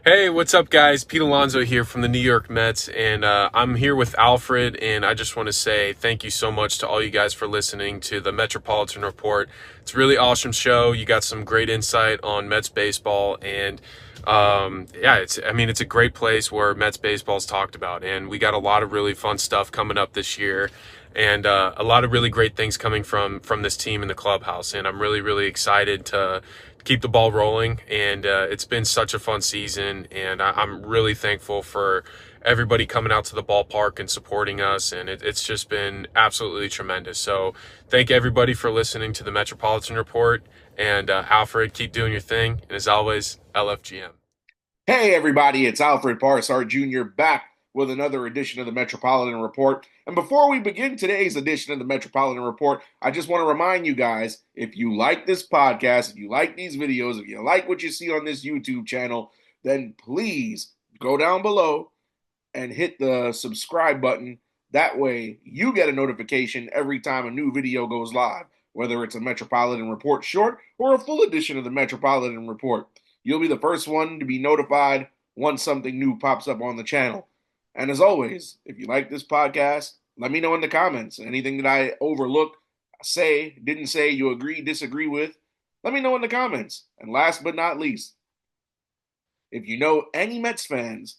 Hey, what's up, guys? Pete Alonso here from the New York Mets, and I'm here with Alfred. And I just want to say thank you so much to all you guys for listening to the Metropolitan Report. It's a really awesome show. You got some great insight on Mets baseball, and yeah, it's a great place where Mets baseball is talked about, and we got a lot of really fun stuff coming up this year. And a lot of really great things coming from this team in the clubhouse, and I'm really excited to keep the ball rolling. And it's been such a fun season, and I'm really thankful for everybody coming out to the ballpark and supporting us, and it's just been absolutely tremendous. So thank everybody for listening to the Metropolitan Report, and Alfred, keep doing your thing, and as always, LFGM. Hey, everybody, it's Alfred Parsar Jr. back with another edition of the Metropolitan Report. And before we begin today's edition of the Metropolitan Report, I just want to remind you guys, if you like this podcast, if you like these videos, if you like what you see on this YouTube channel, then please go down below and hit the subscribe button. That way, you get a notification every time a new video goes live, whether it's a Metropolitan Report short or a full edition of the Metropolitan Report. You'll be the first one to be notified once something new pops up on the channel. And as always, if you like this podcast, let me know in the comments. Anything that I overlook, say, didn't say, you agree, disagree with, let me know in the comments. And last but not least, if you know any Mets fans,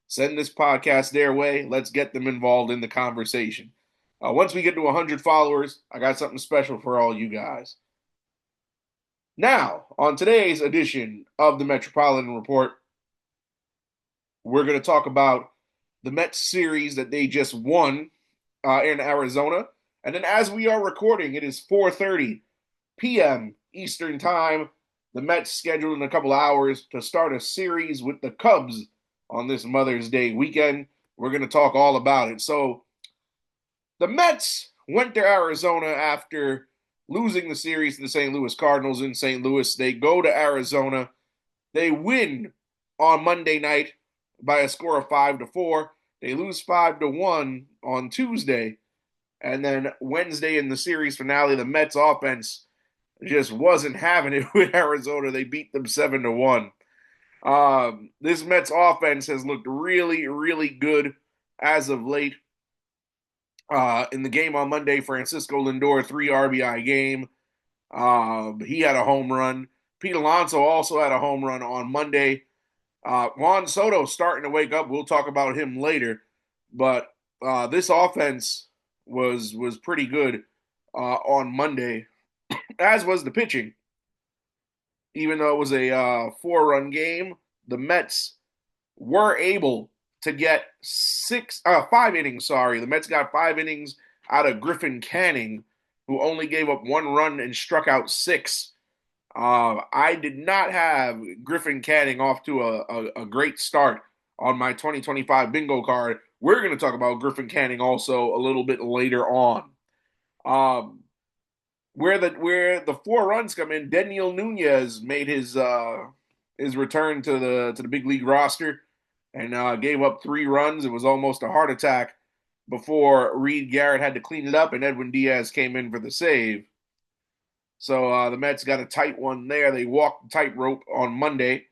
send this podcast their way. Let's get them involved in the conversation. Once we get to 100 followers, I got something special for all you guys. Now, on today's edition of the Metropolitan Report, we're going to talk about the Mets series that they just won in Arizona. And then as we are recording, it is 4:30 p.m. Eastern Time. The Mets scheduled in a couple hours to start a series with the Cubs on this Mother's Day weekend. We're going to talk all about it. So the Mets went to Arizona after losing the series to the St. Louis Cardinals in St. Louis. They go to Arizona. They win on Monday night by a score of 5-4. They lose 5-1 on Tuesday. And then Wednesday in the series finale, the Mets offense just wasn't having it with Arizona. They beat them 7-1. This Mets offense has looked really good as of late. In the game on Monday, Francisco Lindor, 3 RBI game. He had a home run. Pete Alonso also had a home run on Monday. Juan Soto starting to wake up. We'll talk about him later. But this offense was pretty good on Monday, as was the pitching. Even though it was a 4-run game, the Mets were able to get 5 innings. Sorry, the Mets got 5 innings out of Griffin Canning, who only gave up 1 run and struck out 6. I did not have Griffin Canning off to a great start on my 2025 bingo card. We're going to talk about Griffin Canning also a little bit later on. Um, where the 4 runs come in, Daniel Nunez made his return to the big league roster and gave up 3 runs. It was almost a heart attack before Reed Garrett had to clean it up, and Edwin Diaz came in for the save. So the Mets got a tight one there. They walked the tightrope on Monday.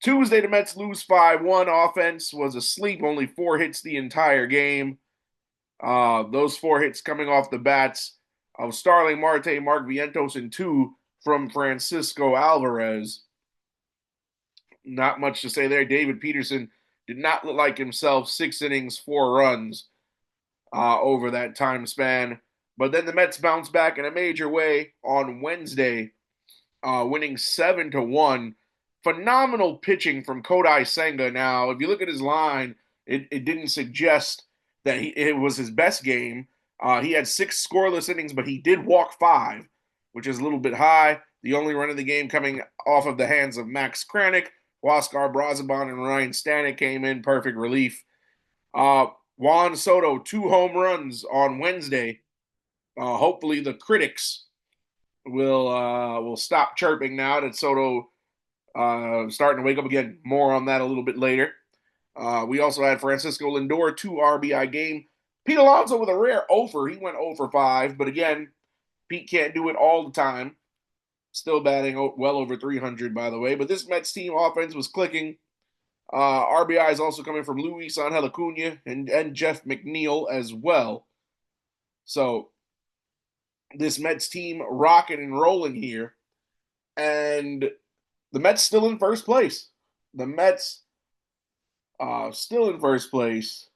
Tuesday, the Mets lose 5-1. Offense was asleep, only 4 hits the entire game. Those 4 hits coming off the bats of Starling Marte, Mark Vientos, and 2 from Francisco Alvarez. Not much to say there. David Peterson did not look like himself. 6 innings, 4 runs over that time span. But then the Mets bounced back in a major way on Wednesday, winning 7-1. Phenomenal pitching from Kodai Senga. Now, if you look at his line, it didn't suggest that it was his best game. He had 6 scoreless innings, but he did walk 5, which is a little bit high. The only run of the game coming off of the hands of Max Kranick. Huascar Brazaban and Ryan Stanek came in, perfect relief. Juan Soto, 2 home runs on Wednesday. Hopefully the critics will stop chirping now that Soto starting to wake up again. More on that a little bit later. We also had Francisco Lindor, 2 RBI game. Pete Alonso with a rare 0 He went 0 for 5, but again, Pete can't do it all the time. Still batting well over 300, by the way. But this Mets team offense was clicking. RBI is also coming from Luis Angel Acuna and Jeff McNeil as well. So this Mets team rocking and rolling here. And the Mets still in first place. The Mets still in first place.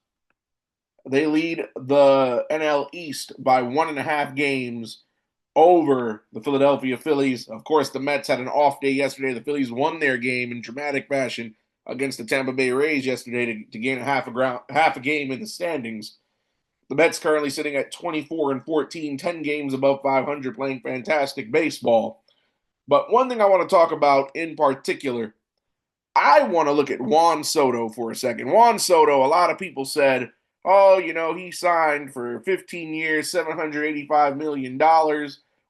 They lead the NL East by 1.5 games over the Philadelphia Phillies. Of course, the Mets had an off day yesterday. The Phillies won their game in dramatic fashion against the Tampa Bay Rays yesterday to gain half a game in the standings. The Mets currently sitting at 24-14, 10 games above 500, playing fantastic baseball. But one thing I want to talk about in particular, I want to look at Juan Soto for a second. Juan Soto, a lot of people said, oh, he signed for 15 years, $785 million.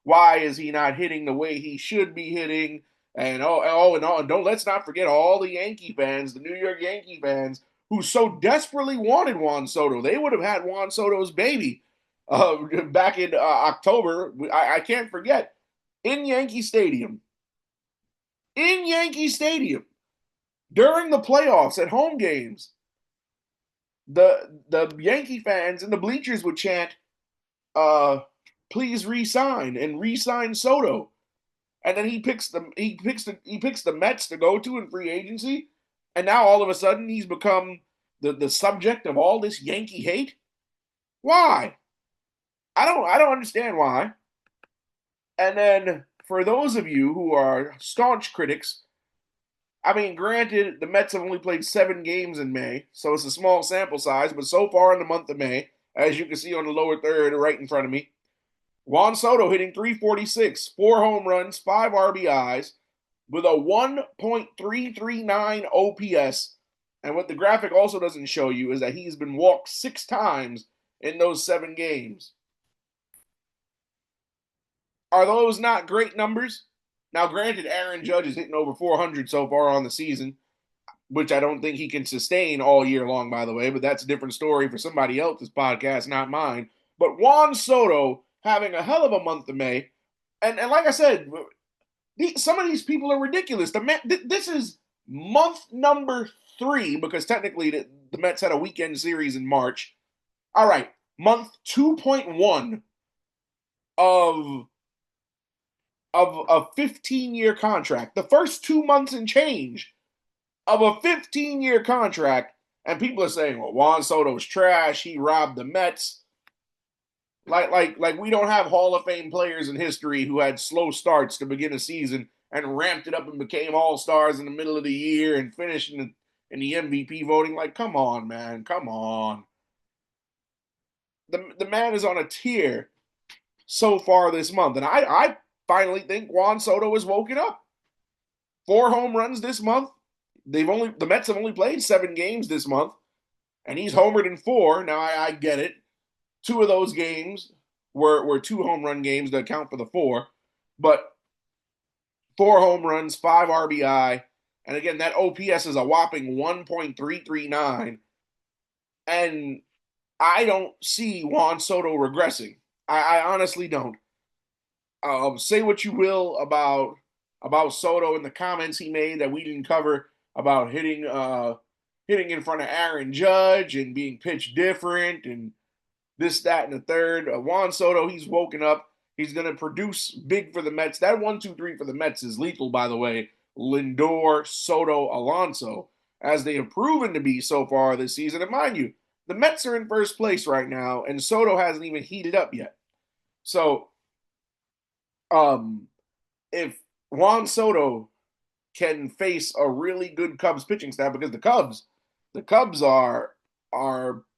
Why is he not hitting the way he should be hitting? And don't let's not forget all the Yankee fans, the New York Yankee fans, who so desperately wanted Juan Soto. They would have had Juan Soto's baby back in October. I can't forget in Yankee Stadium. During the playoffs at home games, the Yankee fans in the bleachers would chant, please re-sign and re-sign Soto. And then he picks the Mets to go to in free agency, and now all of a sudden he's become the subject of all this Yankee hate. Why? I don't understand why. And then for those of you who are staunch critics, I mean, granted, the Mets have only played 7 games in May, so it's a small sample size, but so far in the month of May, as you can see on the lower third right in front of me, Juan Soto hitting .346, 4 home runs, 5 RBIs, with a 1.339 OPS. And what the graphic also doesn't show you is that he's been walked 6 times in those 7 games. Are those not great numbers? Now, granted, Aaron Judge is hitting over 400 so far on the season, which I don't think he can sustain all year long, by the way, but that's a different story for somebody else's podcast, not mine. But Juan Soto having a hell of a month of May, and like I said, some of these people are ridiculous. This is month number 3, because technically the Mets had a weekend series in March. All right, month 2.1 of a 15-year contract. The first 2 months and change of a 15-year contract, and people are saying, well, Juan Soto's trash. He robbed the Mets. Like we don't have Hall of Fame players in history who had slow starts to begin a season and ramped it up and became all-stars in the middle of the year and finished in the MVP voting. Like, come on, man. Come on. The man is on a tear so far this month, and I finally think Juan Soto has woken up. 4 home runs this month. The Mets have only played 7 games this month, and he's homered in 4. Now I get it. 2 of those games were 2 home run games that account for the 4, but 4 home runs, 5 RBI, and again that OPS is a whopping 1.339, and I don't see Juan Soto regressing. I honestly don't. Say what you will about Soto and the comments he made that we didn't cover about hitting in front of Aaron Judge and being pitched different and this, that, and the third. Juan Soto, he's woken up. He's going to produce big for the Mets. That 1-2-3 for the Mets is lethal, by the way. Lindor, Soto, Alonso, as they have proven to be so far this season. And mind you, the Mets are in first place right now, and Soto hasn't even heated up yet. So, if Juan Soto can face a really good Cubs pitching staff, because the Cubs are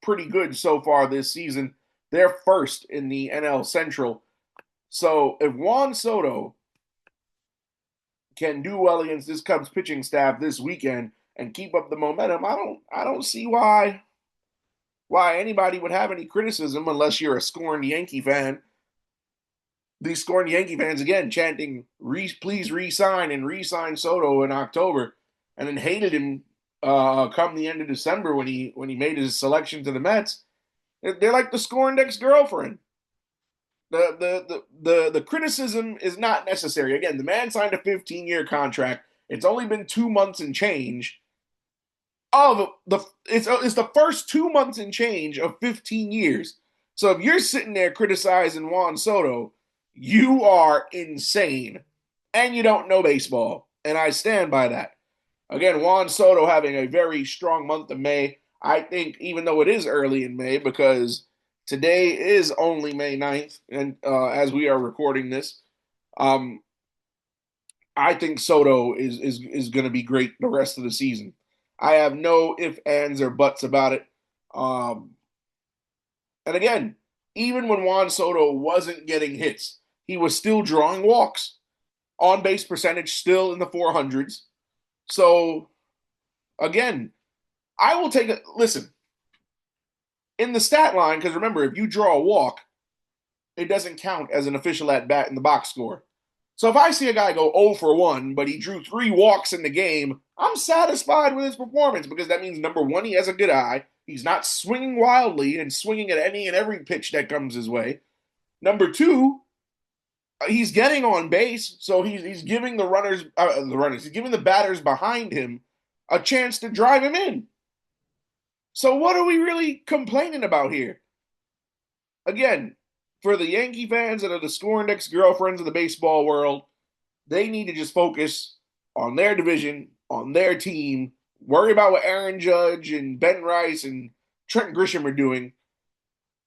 pretty good so far this season. They're first in the NL Central. So if Juan Soto can do well against this Cubs pitching staff this weekend and keep up the momentum, I don't see why anybody would have any criticism unless you're a scorned Yankee fan. These scorned Yankee fans again chanting, please re-sign and re-sign Soto in October, and then hated him come the end of December when he made his selection to the Mets. They're like the scorned ex-girlfriend. The criticism is not necessary. Again, the man signed a 15-year contract. It's only been 2 months and change. it's the first 2 months and change of 15 years. So if you're sitting there criticizing Juan Soto, you are insane. And you don't know baseball. And I stand by that. Again, Juan Soto having a very strong month of May. I think even though it is early in May, because today is only May 9th, and as we are recording this, um, I think Soto is going to be great the rest of the season. I have no ifs, ands, or buts about it. Um, and again, even when Juan Soto wasn't getting hits, he was still drawing walks. On base percentage still in the 400s. So again, I will take it. Listen, in the stat line, because remember, if you draw a walk, it doesn't count as an official at bat in the box score. So if I see a guy go 0 for 1, but he drew 3 walks in the game, I'm satisfied with his performance because that means number one, he has a good eye. He's not swinging wildly and swinging at any and every pitch that comes his way. Number two, he's getting on base, so he's giving he's giving the batters behind him a chance to drive him in. So what are we really complaining about here? Again, for the Yankee fans that are the scoring ex-girlfriends of the baseball world, they need to just focus on their division, on their team, worry about what Aaron Judge and Ben Rice and Trent Grisham are doing,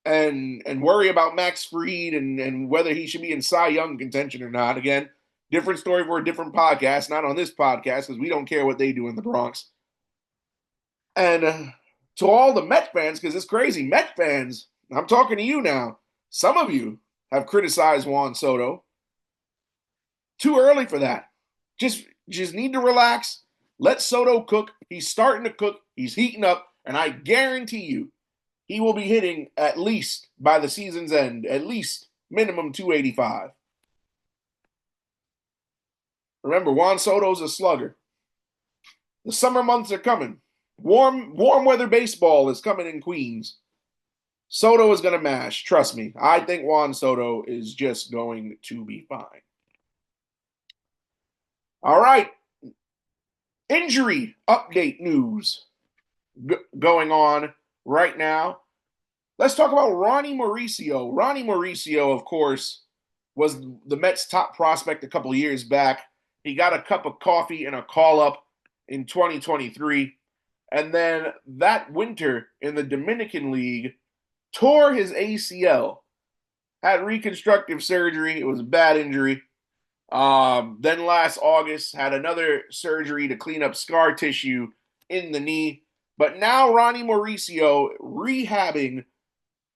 and worry about Max Fried and whether he should be in Cy Young contention or not. Again, different story for a different podcast, not on this podcast because we don't care what they do in the Bronx. And to all the Met fans, because it's crazy, Met fans, I'm talking to you now. Some of you have criticized Juan Soto. Too early for that. Just need to relax. Let Soto cook. He's starting to cook. He's heating up. And I guarantee you, he will be hitting at least by the season's end, at least minimum 285. Remember, Juan Soto's a slugger. The summer months are coming. Warm weather baseball is coming in Queens. Soto is going to mash. Trust me. I think Juan Soto is just going to be fine. All right. Injury update news going on right now. Let's talk about Ronny Mauricio. Ronny Mauricio, of course, was the Mets' top prospect a couple of years back. He got a cup of coffee and a call-up in 2023. And then that winter in the Dominican League, tore his ACL, had reconstructive surgery. It was a bad injury. Then last August, had another surgery to clean up scar tissue in the knee. But now Ronny Mauricio rehabbing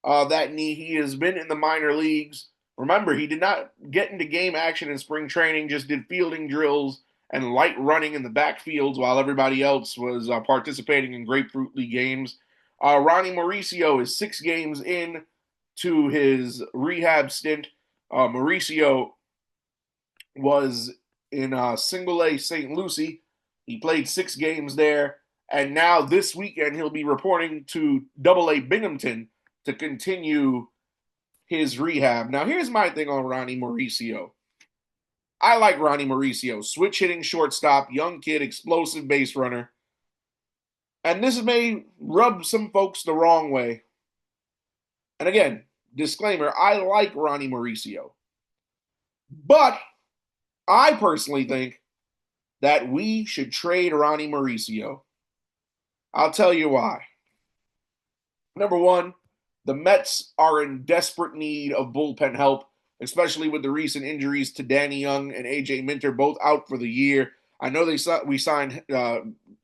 that knee. He has been in the minor leagues. Remember, he did not get into game action in spring training, just did fielding drills and light running in the backfields while everybody else was participating in Grapefruit League games. Ronny Mauricio is 6 games in to his rehab stint. Mauricio was in Single A St. Lucie. He played 6 games there. And now this weekend he'll be reporting to Double A Binghamton to continue his rehab. Now here's my thing on Ronny Mauricio. I like Ronny Mauricio. Switch hitting shortstop, young kid, explosive base runner. And this may rub some folks the wrong way. And again, disclaimer, I like Ronny Mauricio. But I personally think that we should trade Ronny Mauricio. I'll tell you why. Number one, the Mets are in desperate need of bullpen help, especially with the recent injuries to Danny Young and A.J. Minter, both out for the year. I know we signed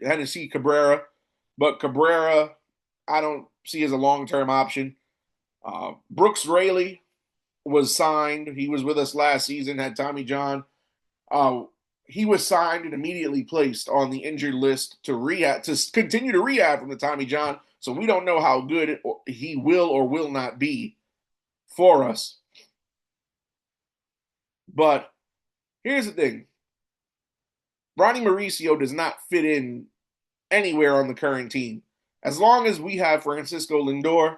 Hennessy Cabrera, but Cabrera I don't see as a long-term option. Brooks Raley was signed. He was with us last season, had Tommy John. He was signed and immediately placed on the injured list to continue to rehab from the Tommy John. So we don't know how good he will or will not be for us. But here's the thing. Ronny Mauricio does not fit in anywhere on the current team. As long as we have Francisco Lindor,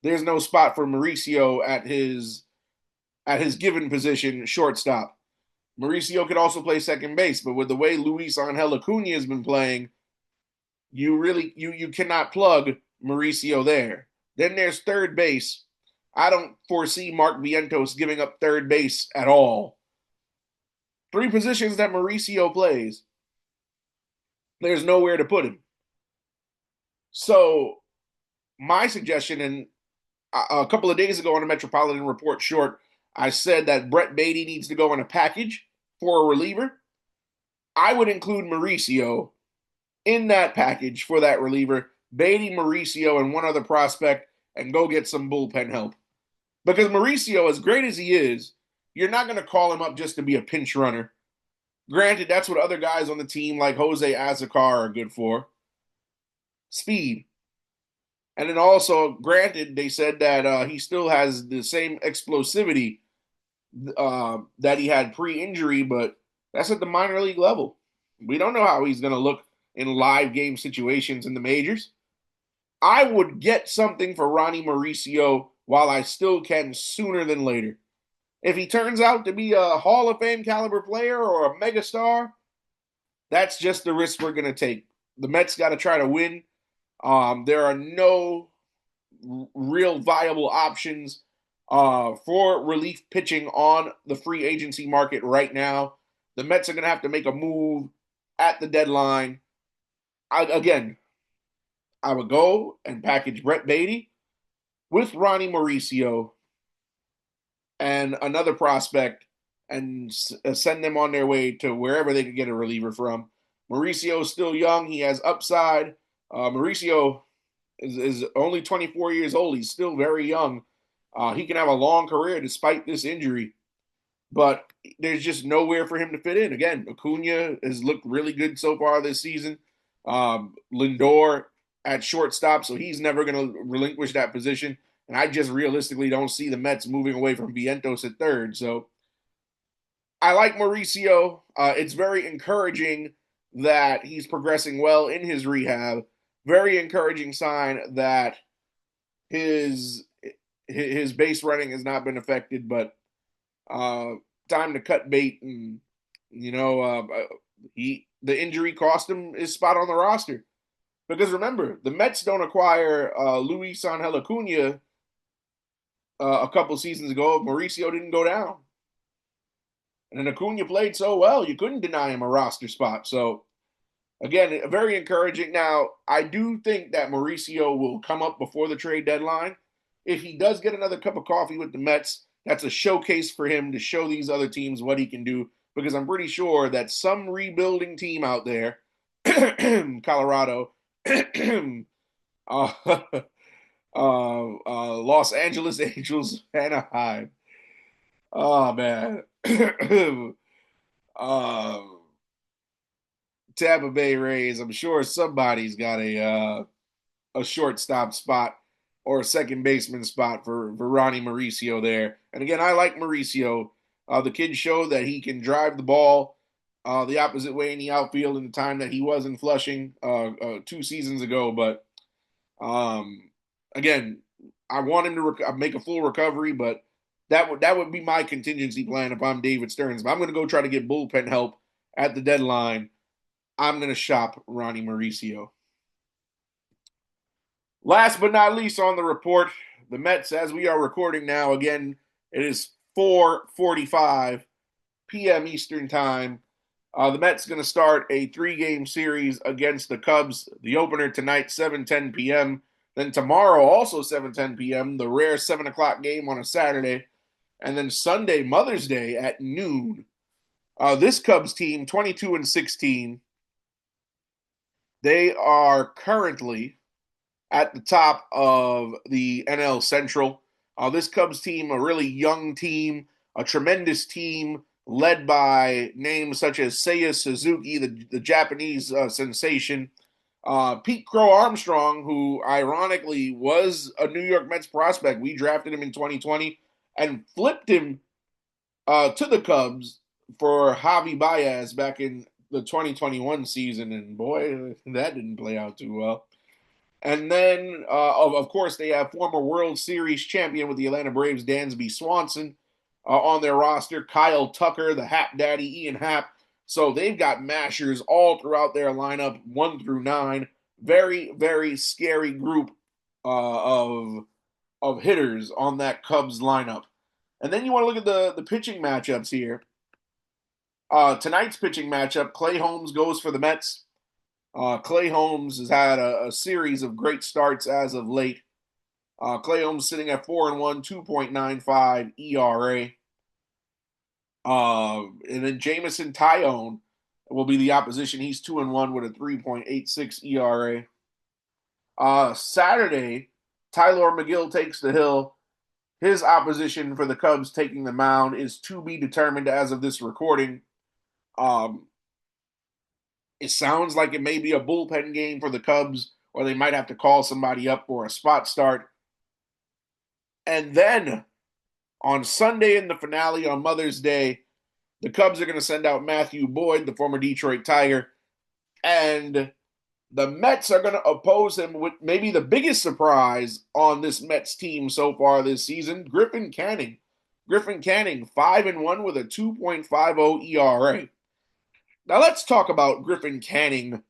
there's no spot for Mauricio at his given position, shortstop. Mauricio could also play second base, but with the way Luis Angel Acuna has been playing, you cannot plug Mauricio there. Then there's third base. I don't foresee Mark Vientos giving up third base at all. Three positions that Mauricio plays. There's nowhere to put him. So my suggestion, and a couple of days ago on the Metropolitan Report short, I said that Brett Baty needs to go in a package for a reliever. I would include Mauricio in that package for that reliever, Baty, Mauricio, and one other prospect, and go get some bullpen help. Because Mauricio, as great as he is, you're not going to call him up just to be a pinch runner. Granted, that's what other guys on the team like Jose Azocar are good for. Speed. And then also, granted, they said that he still has the same explosivity that he had pre-injury, but that's at the minor league level. We don't know how he's going to look in live game situations in the majors. I would get something for Ronny Mauricio while I still can sooner than later. If he turns out to be a Hall of Fame caliber player or a megastar, that's just the risk we're going to take. The Mets got to try to win. There are no real viable options for relief pitching on the free agency market right now. The Mets are going to have to make a move at the deadline. I would go and package Brett Baty with Ronny Mauricio and another prospect and send them on their way to wherever they could get a reliever from. Mauricio is still young. He has upside. Mauricio is only 24 years old. He's still very young. He can have a long career despite this injury, but there's just nowhere for him to fit in. Again, Acuna has looked really good so far this season. Lindor at shortstop, so he's never going to relinquish that position. And I just realistically don't see the Mets moving away from Vientos at third. So I like Mauricio. It's very encouraging that he's progressing well in his rehab. Very encouraging sign that his base running has not been affected, but time to cut bait. And the injury cost him his spot on the roster. Because remember, the Mets don't acquire Luis Angel Acuna a couple seasons ago if Mauricio didn't go down. And then Acuna played so well, you couldn't deny him a roster spot. So, again, very encouraging. Now, I do think that Mauricio will come up before the trade deadline. If he does get another cup of coffee with the Mets, that's a showcase for him to show these other teams what he can do. Because I'm pretty sure that some rebuilding team out there, Colorado, Los Angeles Angels, Anaheim. Oh man, Tampa Bay Rays. I'm sure somebody's got a shortstop spot or a second baseman spot for Ronny Mauricio there. And again, I like Mauricio. The kid showed that he can drive the ball the opposite way in the outfield in the time that he was in Flushing 2 seasons ago. But again, I want him to make a full recovery, but that would be my contingency plan if I'm David Stearns. If I'm going to go try to get bullpen help at the deadline, I'm going to shop Ronny Mauricio. Last but not least on the report, the Mets, as we are recording now, again, it is 4:45 p.m. Eastern Time. The Mets going to start a 3-game series against the Cubs. The opener tonight, 7:10 p.m. Then tomorrow, also 7:10 p.m., the rare 7 o'clock game on a Saturday. And then Sunday, Mother's Day at noon. This Cubs team, 22-16, they are currently at the top of the NL Central. This Cubs team, a really young team, a tremendous team, led by names such as Seiya Suzuki, the Japanese sensation. Pete Crow Armstrong, who ironically was a New York Mets prospect. We drafted him in 2020 and flipped him to the Cubs for Javi Baez back in the 2021 season. And boy, that didn't play out too well. And then, of course, they have former World Series champion with the Atlanta Braves, Dansby Swanson, on their roster. Kyle Tucker, the Hap Daddy, Ian Happ. So they've got mashers all throughout their lineup, 1 through 9. Very, very scary group of hitters on that Cubs lineup. And then you want to look at the pitching matchups here. Tonight's pitching matchup, Clay Holmes goes for the Mets. Clay Holmes has had a series of great starts as of late. Clay Holmes sitting at 4-1, 2.95 ERA. And then Jamison Tyone will be the opposition. He's 2-1 with a 3.86 ERA. Saturday, Tyler McGill takes the hill. His opposition for the Cubs taking the mound is to be determined as of this recording. It sounds like it may be a bullpen game for the Cubs, or they might have to call somebody up for a spot start. And then on Sunday in the finale on Mother's Day, the Cubs are going to send out Matthew Boyd, the former Detroit Tiger, and the Mets are going to oppose him with maybe the biggest surprise on this Mets team so far this season, Griffin Canning. Griffin Canning, 5-1 with a 2.50 ERA. Now let's talk about Griffin Canning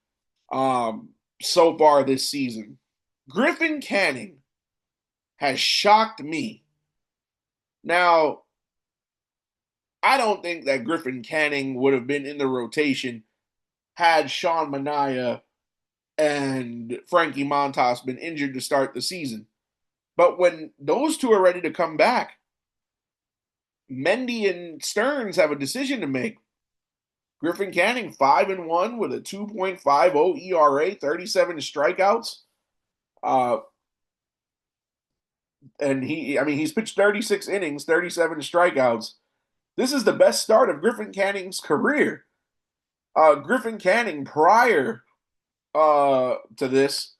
so far this season. Griffin Canning has shocked me. Now, I don't think that Griffin Canning would have been in the rotation had Sean Manaea and Frankie Montas been injured to start the season. But when those two are ready to come back, Mendy and Stearns have a decision to make. Griffin Canning, 5-1 with a 2.50 ERA, 37 strikeouts. And he's pitched 36 innings, 37 strikeouts. This is the best start of Griffin Canning's career. Griffin Canning, prior to this,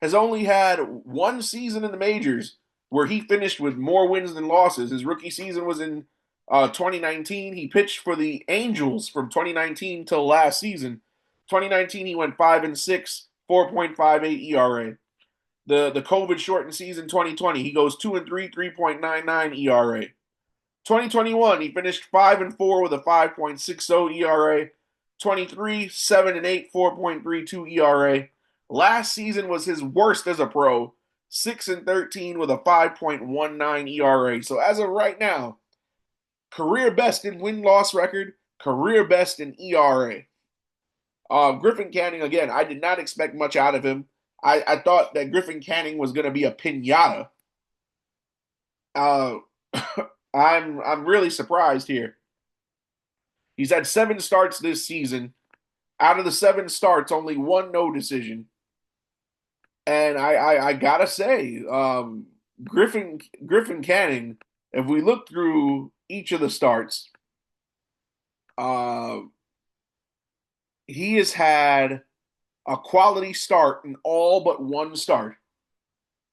has only had one season in the majors where he finished with more wins than losses. His rookie season was in 2019. He pitched for the Angels from 2019 till last season. 2019, he went 5-6, 4.58 ERA. The COVID shortened season 2020, he goes 2-3, 3.99 ERA. 2021, he finished 5-4 with a 5.60 ERA. 23, 7-8, 4.32 ERA. Last season was his worst as a pro, 6-13 with a 5.19 ERA. So as of right now, career best in win-loss record, career best in ERA. Griffin Canning, again, I did not expect much out of him. I thought that Griffin Canning was going to be a piñata. I'm really surprised here. He's had 7 starts this season. Out of the 7 starts, only 1 no decision. And I gotta say, Griffin Canning, if we look through each of the starts, he has had a quality start in all but 1 start.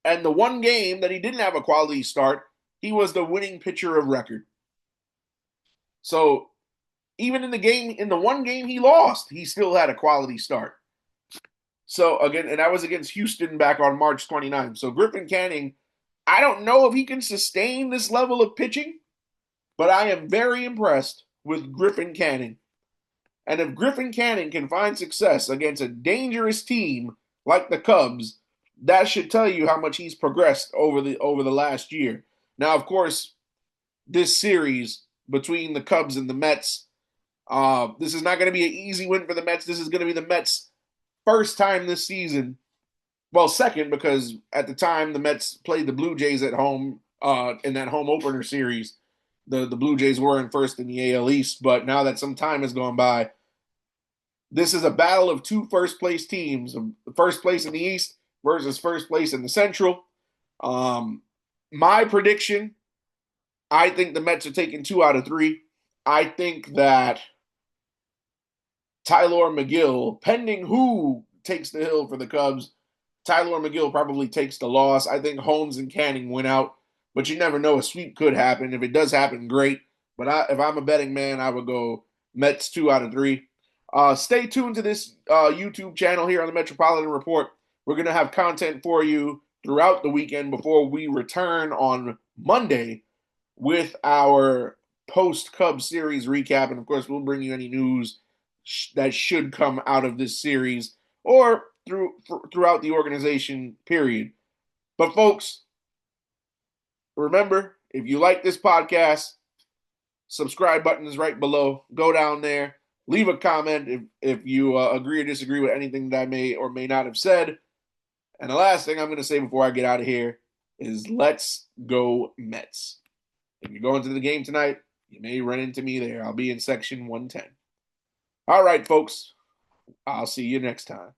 And the 1 game that he didn't have a quality start, he was the winning pitcher of record. So even in the 1 game he lost, he still had a quality start. So again, and that was against Houston back on March 29th. So Griffin Canning, I don't know if he can sustain this level of pitching, but I am very impressed with Griffin Canning. And if Griffin Canning can find success against a dangerous team like the Cubs, that should tell you how much he's progressed over the last year. Now, of course, this series between the Cubs and the Mets, this is not going to be an easy win for the Mets. This is going to be the Mets' first time this season. Well, second, because at the time the Mets played the Blue Jays at home in that home opener series. The Blue Jays were in first in the AL East, but now that some time has gone by, this is a battle of 2 first-place teams, first place in the East versus first place in the Central. My prediction, I think the Mets are taking 2 out of 3. I think that Tyler McGill, pending who takes the hill for the Cubs, Tyler McGill probably takes the loss. I think Holmes and Canning win out, but you never know. A sweep could happen. If it does happen, great. But if I'm a betting man, I would go Mets 2 out of 3. Stay tuned to this YouTube channel here on the Metropolitan Report. We're going to have content for you throughout the weekend before we return on Monday with our post-Cubs series recap. And, of course, we'll bring you any news that should come out of this series or throughout the organization, period. But folks, remember, if you like this podcast, subscribe button is right below. Go down there, leave a comment if you agree or disagree with anything that I may or may not have said. And the last thing I'm going to say before I get out of here is let's go Mets. If you're going to the game tonight, you may run into me there. I'll be in section 110. All right, folks. I'll see you next time.